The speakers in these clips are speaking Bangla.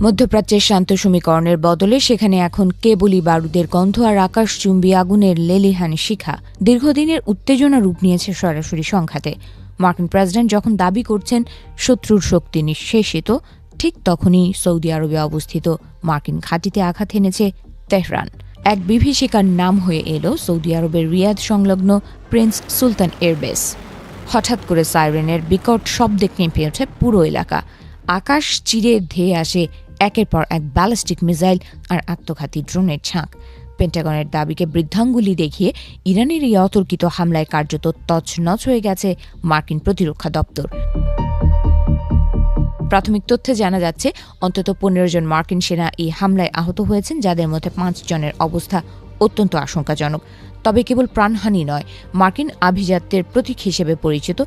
মধ্যপ্রাচ্যের শান্ত সমীকরণের বদলে সেখানে এখন কেবলই বারুদের গন্ধ আর আকাশচুম্বী আগুনের লেলিহান শিখা। দীর্ঘদিনের উত্তেজনা রূপ নিয়েছে সরাসরি সংঘাতে। মার্কিন প্রেসিডেন্ট যখন দাবি করছেন শত্রুর শক্তি নিঃশেষিত, ঠিক তখনই সৌদি আরবে অবস্থিত মার্কিন ঘাঁটিতে আঘাত এনেছে তেহরান। এক বিভীষিকার নাম হয়ে এলো সৌদি আরবের রিয়াদ সংলগ্ন প্রিন্স সুলতান এয়ারবেস। হঠাৎ করে সাইরেনের বিকট শব্দে কেঁপে ওঠে পুরো এলাকা। আকাশ চিরে ধেয়ে আসে একের পর এক ব্যালিস্টিক মিসাইল আর আত্মঘাতী ড্রোনের ঝাঁক। পেন্টাগনের দাবিকে বৃদ্ধাঙ্গুলি দেখিয়ে ইরানের এই অতর্কিত হামলায় কার্যত তছনছ হয়ে গেছে মার্কিন প্রতিরক্ষা দপ্তর। প্রাথমিক তথ্যে জানা যাচ্ছে অন্তত 15 জন মার্কিন সেনা এই হামলায় আহত হয়েছেন, যাদের মধ্যে 5 জনের অবস্থা অত্যন্ত আশঙ্কাজনক। তবে কেবল প্রাণহানি নয়, মার্কিন আভিজাত্যের প্রতীক হিসেবে পরিচিত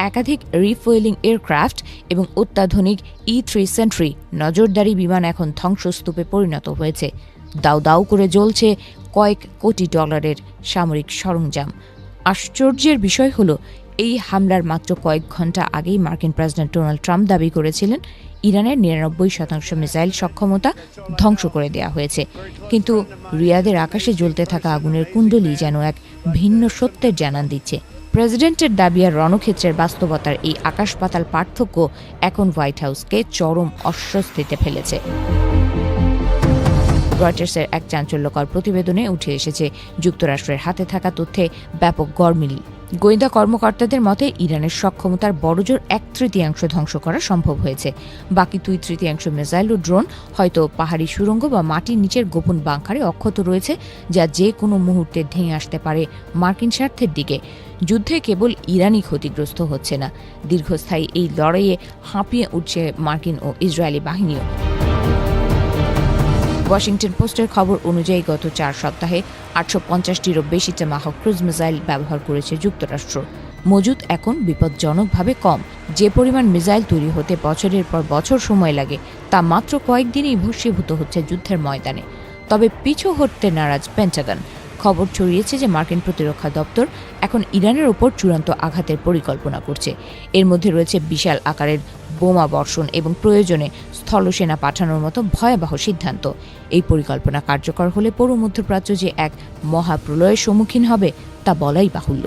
একাধিক রিফুয়েলিং এয়ারক্রাফট এবং অত্যাধুনিক E-3 সেন্ট্রি নজরদারি বিমান এখন ধ্বংসস্তূপে পরিণত হয়েছে। দাউ দাউ করে জ্বলছে কয়েক কোটি ডলারের সামরিক সরঞ্জাম। আশ্চর্যের বিষয় হলো, এই হামলার মাত্র কয়েক ঘণ্টা আগেই মার্কিন প্রেসিডেন্ট ডোনাল্ড ট্রাম্প দাবি করেছিলেন ইরানের 99% মিসাইল সক্ষমতা ধ্বংস করে দেওয়া হয়েছে। কিন্তু রিয়াদের আকাশে জ্বলতে থাকা আগুনের কুণ্ডলী যেন এক ভিন্ন সত্যের জানান দিচ্ছে। প্রেসিডেন্টের দাবি আর রণক্ষেত্রের বাস্তবতার এই আকাশ পাতাল পার্থক্য এখন হোয়াইট হাউসকে চরম অস্বস্তিতে ফেলেছে। রয়টার্সের এক চাঞ্চল্যকর প্রতিবেদনে উঠে এসেছে যুক্তরাষ্ট্রের হাতে থাকা তথ্যে ব্যাপক গরমিল। গোয়েন্দা কর্মকর্তাদের মতে ইরানের সক্ষমতার বড়জোর 1/3 ধ্বংস করা সম্ভব হয়েছে। বাকি 2/3 মিসাইল ও ড্রোন হয়তো পাহাড়ি সুড়ঙ্গ বা মাটির নিচের গোপন বাংকারে অক্ষত রয়েছে, যা যে কোনো মুহূর্তে ধেয়ে আসতে পারে মার্কিন স্বার্থের দিকে। যুদ্ধে কেবল ইরানই ক্ষতিগ্রস্ত হচ্ছে না, দীর্ঘস্থায়ী এই লড়াইয়ে হাঁপিয়ে উঠছে মার্কিন ও ইসরায়েলি বাহিনীও। ওয়াশিংটন পোস্টের খবর অনুযায়ী গত 4 সপ্তাহে 850টিরও বেশি টমাহক ক্রুজ মিসাইল ব্যবহার করেছে যুক্তরাষ্ট্র। মজুত এখন বিপজ্জনকভাবে কম। যে পরিমাণ মিসাইল তৈরি হতে বছরের পর বছর সময় লাগে, তা মাত্র কয়েকদিনেই ভস্মীভূত হচ্ছে যুদ্ধের ময়দানে। তবে পিছু হটতে নারাজ পেন্টাগন। খবর ছড়িয়েছে যে মার্কিন প্রতিরক্ষা দপ্তর এখন ইরানের ওপর চূড়ান্ত আঘাতের পরিকল্পনা করছে। এর মধ্যে রয়েছে বিশাল আকারের বোমা বর্ষণ এবং প্রয়োজনে স্থলসেনা পাঠানোর মতো ভয়াবহ সিদ্ধান্ত। এই পরিকল্পনা কার্যকর হলে পুরো মধ্যপ্রাচ্য যে এক মহাপ্রলয়ের সম্মুখীন হবে তা বলাই বাহুল্য।